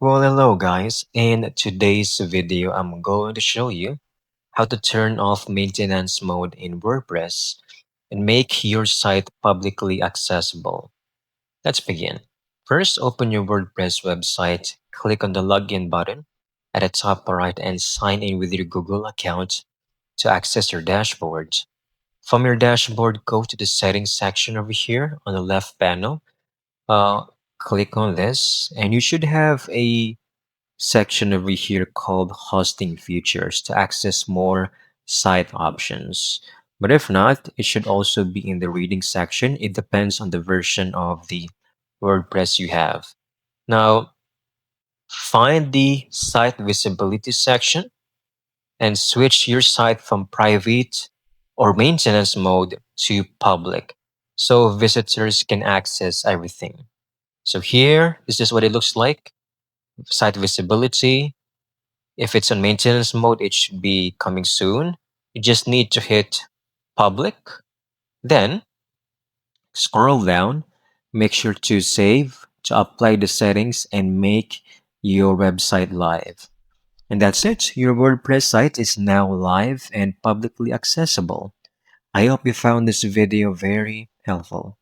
Well, hello guys. In today's video, I'm going to show you how to turn off maintenance mode in WordPress and make your site publicly accessible. Let's begin. First, open your WordPress website, click on the login button at the top right and sign in with your Google account to access your dashboard. From your dashboard, go to the settings section over here on the left panel. Uh, Click on this and you should have a section over here called hosting features to access more site options. But if not, it should also be in the reading section. It depends on the version of the WordPress you have. Now, find the site visibility section and switch your site from private or maintenance mode to public so visitors can access everything. So here, this is what it looks like. Site visibility. If it's on maintenance mode, it should be coming soon. You just need to hit public, then scroll down, make sure to save, to apply the settings, and make your website live. And that's it. Your WordPress site is now live and publicly accessible. I hope you found this video very helpful.